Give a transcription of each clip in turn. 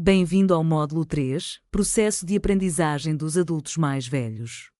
Bem-vindo ao módulo 3, Processo de aprendizagem dos adultos mais velhos.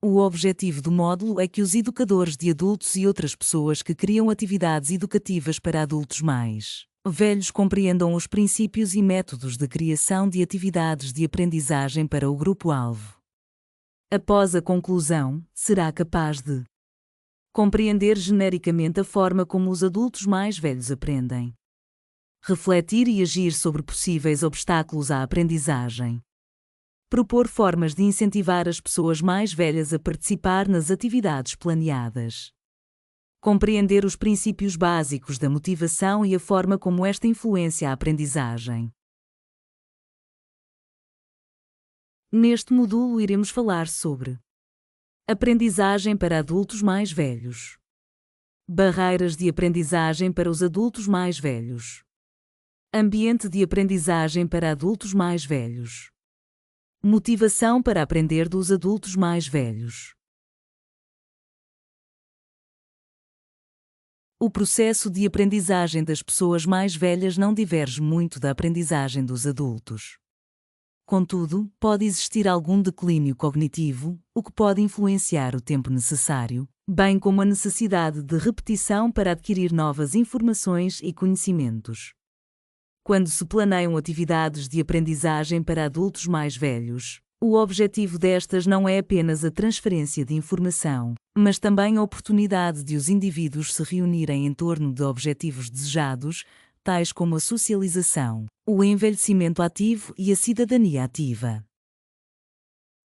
O objetivo do módulo é que os educadores de adultos e outras pessoas que criam atividades educativas para adultos mais velhos compreendam os princípios e métodos de criação de atividades de aprendizagem para o grupo-alvo. Após a conclusão, será capaz de compreender genericamente a forma como os adultos mais velhos aprendem, refletir e agir sobre possíveis obstáculos à aprendizagem, propor formas de incentivar as pessoas mais velhas a participar nas atividades planeadas, compreender os princípios básicos da motivação e a forma como esta influencia a aprendizagem. Neste módulo iremos falar sobre aprendizagem para adultos mais velhos, barreiras de aprendizagem para os adultos mais velhos, ambiente de aprendizagem para adultos mais velhos, motivação para aprender dos adultos mais velhos. O processo de aprendizagem das pessoas mais velhas não diverge muito da aprendizagem dos adultos. Contudo, pode existir algum declínio cognitivo, o que pode influenciar o tempo necessário, bem como a necessidade de repetição para adquirir novas informações e conhecimentos. Quando se planeiam atividades de aprendizagem para adultos mais velhos, o objetivo destas não é apenas a transferência de informação, mas também a oportunidade de os indivíduos se reunirem em torno de objetivos desejados, tais como a socialização, o envelhecimento ativo e a cidadania ativa.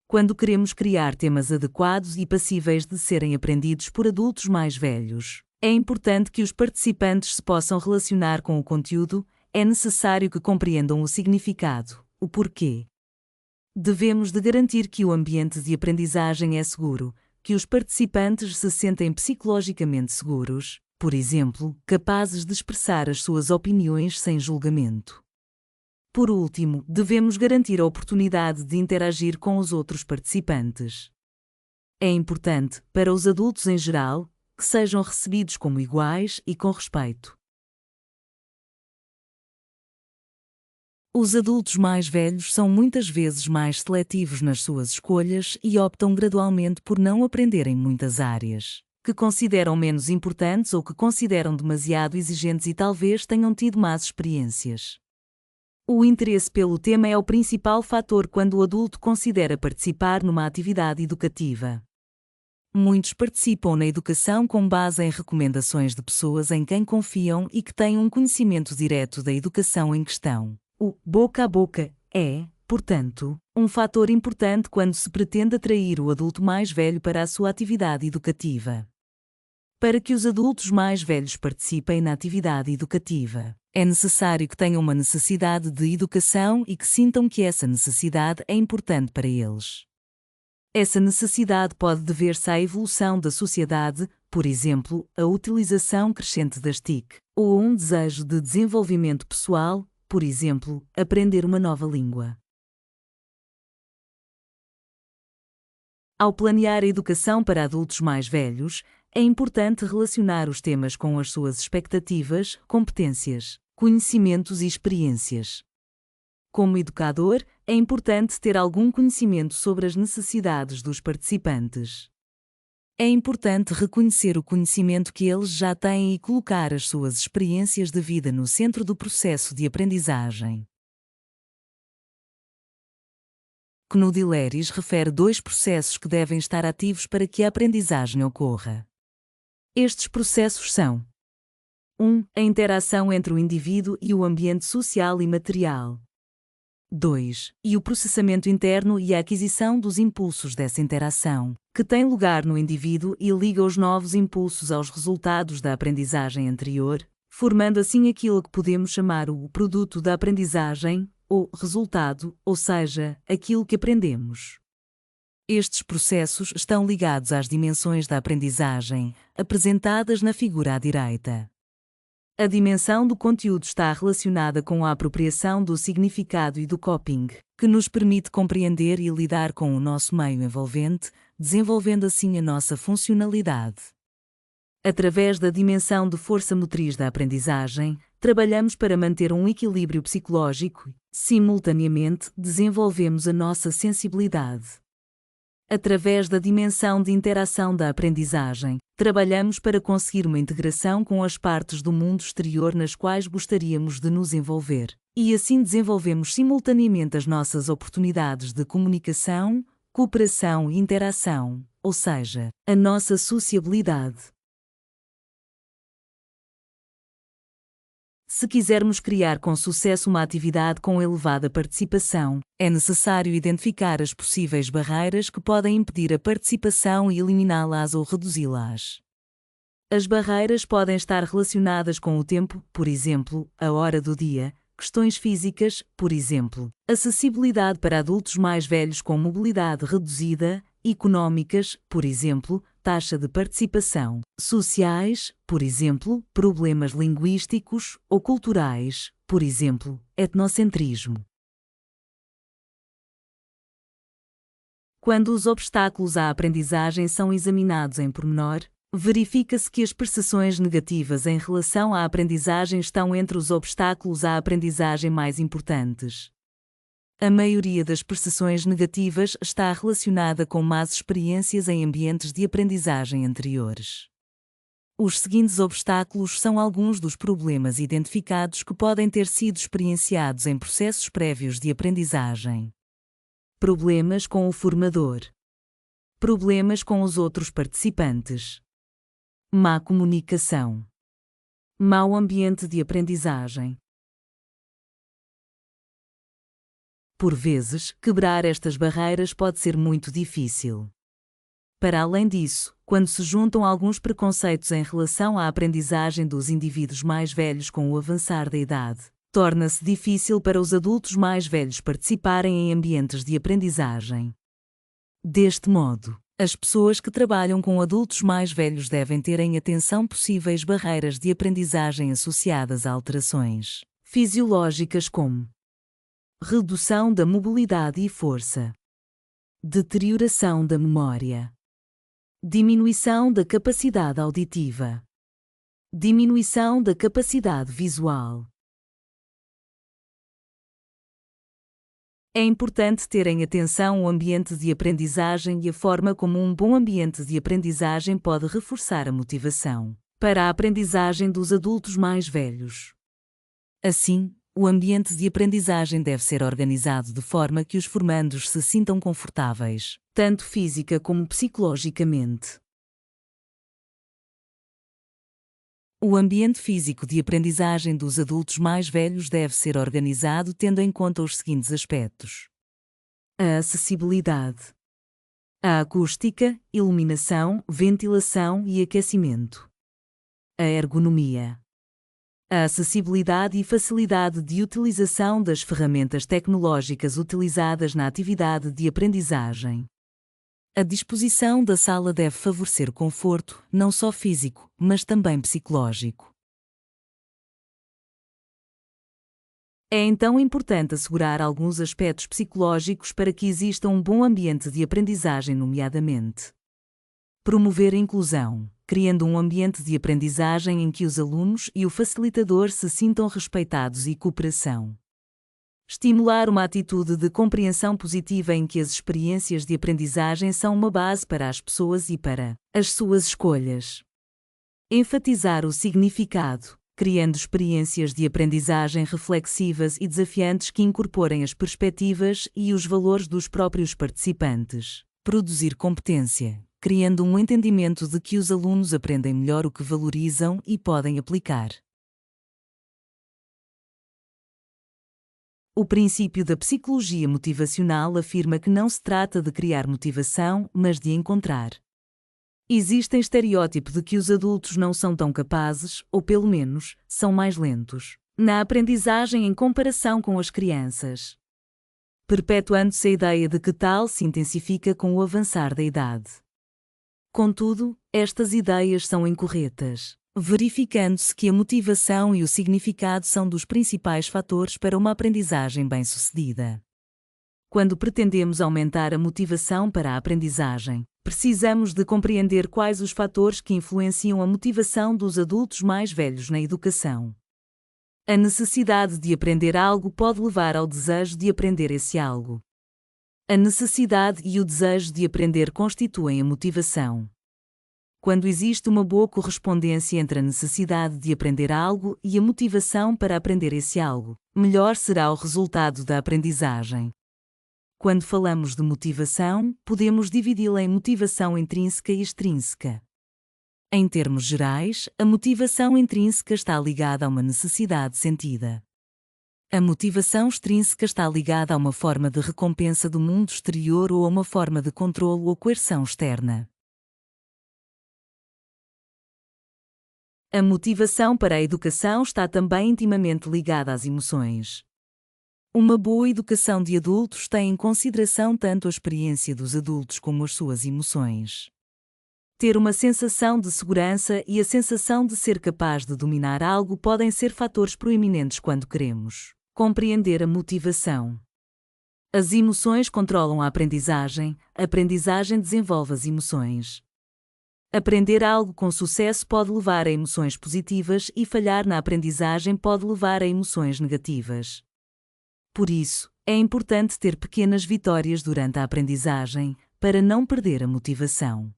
Quando queremos criar temas adequados e passíveis de serem aprendidos por adultos mais velhos, é importante que os participantes se possam relacionar com o conteúdo, é necessário que compreendam o significado, o porquê. Devemos de garantir que o ambiente de aprendizagem é seguro, que os participantes se sentem psicologicamente seguros, por exemplo, capazes de expressar as suas opiniões sem julgamento. Por último, devemos garantir a oportunidade de interagir com os outros participantes. É importante, para os adultos em geral, que sejam recebidos como iguais e com respeito. Os adultos mais velhos são muitas vezes mais seletivos nas suas escolhas e optam gradualmente por não aprender em muitas áreas que consideram menos importantes ou que consideram demasiado exigentes e talvez tenham tido más experiências. O interesse pelo tema é o principal fator quando o adulto considera participar numa atividade educativa. Muitos participam na educação com base em recomendações de pessoas em quem confiam e que têm um conhecimento direto da educação em questão. O boca a boca é, portanto, um fator importante quando se pretende atrair o adulto mais velho para a sua atividade educativa. Para que os adultos mais velhos participem na atividade educativa, é necessário que tenham uma necessidade de educação e que sintam que essa necessidade é importante para eles. Essa necessidade pode dever-se à evolução da sociedade, por exemplo, a utilização crescente das TIC, ou a um desejo de desenvolvimento pessoal, por exemplo, aprender uma nova língua. Ao planear a educação para adultos mais velhos, é importante relacionar os temas com as suas expectativas, competências, conhecimentos e experiências. Como educador, é importante ter algum conhecimento sobre as necessidades dos participantes. É importante reconhecer o conhecimento que eles já têm e colocar as suas experiências de vida no centro do processo de aprendizagem. Knud Ileris refere 2 processos que devem estar ativos para que a aprendizagem ocorra. Estes processos são: 1. A interação entre o indivíduo e o ambiente social e material. 2. E o processamento interno e a aquisição dos impulsos dessa interação, que tem lugar no indivíduo e liga os novos impulsos aos resultados da aprendizagem anterior, formando assim aquilo que podemos chamar o produto da aprendizagem, ou resultado, ou seja, aquilo que aprendemos. Estes processos estão ligados às dimensões da aprendizagem, apresentadas na figura à direita. A dimensão do conteúdo está relacionada com a apropriação do significado e do coping, que nos permite compreender e lidar com o nosso meio envolvente, desenvolvendo assim a nossa funcionalidade. Através da dimensão de força motriz da aprendizagem, trabalhamos para manter um equilíbrio psicológico e, simultaneamente, desenvolvemos a nossa sensibilidade. Através da dimensão de interação da aprendizagem, trabalhamos para conseguir uma integração com as partes do mundo exterior nas quais gostaríamos de nos envolver, e assim desenvolvemos simultaneamente as nossas oportunidades de comunicação, cooperação e interação, ou seja, a nossa sociabilidade. Se quisermos criar com sucesso uma atividade com elevada participação, é necessário identificar as possíveis barreiras que podem impedir a participação e eliminá-las ou reduzi-las. As barreiras podem estar relacionadas com o tempo, por exemplo, a hora do dia, questões físicas, por exemplo, acessibilidade para adultos mais velhos com mobilidade reduzida, económicas, por exemplo, taxa de participação, sociais, por exemplo, problemas linguísticos, ou culturais, por exemplo, etnocentrismo. Quando os obstáculos à aprendizagem são examinados em pormenor, verifica-se que as percepções negativas em relação à aprendizagem estão entre os obstáculos à aprendizagem mais importantes. A maioria das percepções negativas está relacionada com más experiências em ambientes de aprendizagem anteriores. Os seguintes obstáculos são alguns dos problemas identificados que podem ter sido experienciados em processos prévios de aprendizagem. Problemas com o formador. Problemas com os outros participantes. Má comunicação. Mau ambiente de aprendizagem. Por vezes, quebrar estas barreiras pode ser muito difícil. Para além disso, quando se juntam alguns preconceitos em relação à aprendizagem dos indivíduos mais velhos com o avançar da idade, torna-se difícil para os adultos mais velhos participarem em ambientes de aprendizagem. Deste modo, as pessoas que trabalham com adultos mais velhos devem ter em atenção possíveis barreiras de aprendizagem associadas a alterações fisiológicas como redução da mobilidade e força, deterioração da memória, diminuição da capacidade auditiva, diminuição da capacidade visual. É importante ter em atenção o ambiente de aprendizagem e a forma como um bom ambiente de aprendizagem pode reforçar a motivação para a aprendizagem dos adultos mais velhos. Assim, o ambiente de aprendizagem deve ser organizado de forma que os formandos se sintam confortáveis, tanto física como psicologicamente. O ambiente físico de aprendizagem dos adultos mais velhos deve ser organizado tendo em conta os seguintes aspectos: a acessibilidade, a acústica, iluminação, ventilação e aquecimento, a ergonomia, a acessibilidade e facilidade de utilização das ferramentas tecnológicas utilizadas na atividade de aprendizagem. A disposição da sala deve favorecer o conforto, não só físico, mas também psicológico. É então importante assegurar alguns aspectos psicológicos para que exista um bom ambiente de aprendizagem, nomeadamente promover a inclusão, criando um ambiente de aprendizagem em que os alunos e o facilitador se sintam respeitados e cooperação. Estimular uma atitude de compreensão positiva em que as experiências de aprendizagem são uma base para as pessoas e para as suas escolhas. Enfatizar o significado, criando experiências de aprendizagem reflexivas e desafiantes que incorporem as perspectivas e os valores dos próprios participantes. Produzir competência, criando um entendimento de que os alunos aprendem melhor o que valorizam e podem aplicar. O princípio da psicologia motivacional afirma que não se trata de criar motivação, mas de encontrar. Existem estereótipos de que os adultos não são tão capazes, ou pelo menos, são mais lentos, na aprendizagem em comparação com as crianças, perpetuando-se a ideia de que tal se intensifica com o avançar da idade. Contudo, estas ideias são incorretas, verificando-se que a motivação e o significado são dos principais fatores para uma aprendizagem bem-sucedida. Quando pretendemos aumentar a motivação para a aprendizagem, precisamos de compreender quais os fatores que influenciam a motivação dos adultos mais velhos na educação. A necessidade de aprender algo pode levar ao desejo de aprender esse algo. A necessidade e o desejo de aprender constituem a motivação. Quando existe uma boa correspondência entre a necessidade de aprender algo e a motivação para aprender esse algo, melhor será o resultado da aprendizagem. Quando falamos de motivação, podemos dividi-la em motivação intrínseca e extrínseca. Em termos gerais, a motivação intrínseca está ligada a uma necessidade sentida. A motivação extrínseca está ligada a uma forma de recompensa do mundo exterior ou a uma forma de controlo ou coerção externa. A motivação para a educação está também intimamente ligada às emoções. Uma boa educação de adultos tem em consideração tanto a experiência dos adultos como as suas emoções. Ter uma sensação de segurança e a sensação de ser capaz de dominar algo podem ser fatores proeminentes quando queremos compreender a motivação. As emoções controlam a aprendizagem desenvolve as emoções. Aprender algo com sucesso pode levar a emoções positivas e falhar na aprendizagem pode levar a emoções negativas. Por isso, é importante ter pequenas vitórias durante a aprendizagem, para não perder a motivação.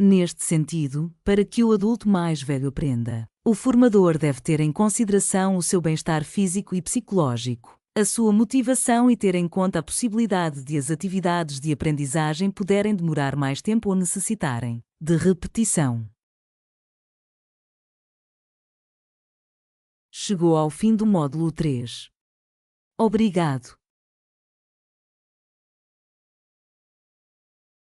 Neste sentido, para que o adulto mais velho aprenda, o formador deve ter em consideração o seu bem-estar físico e psicológico, a sua motivação e ter em conta a possibilidade de as atividades de aprendizagem puderem demorar mais tempo ou necessitarem de repetição. Chegou ao fim do módulo 3. Obrigado.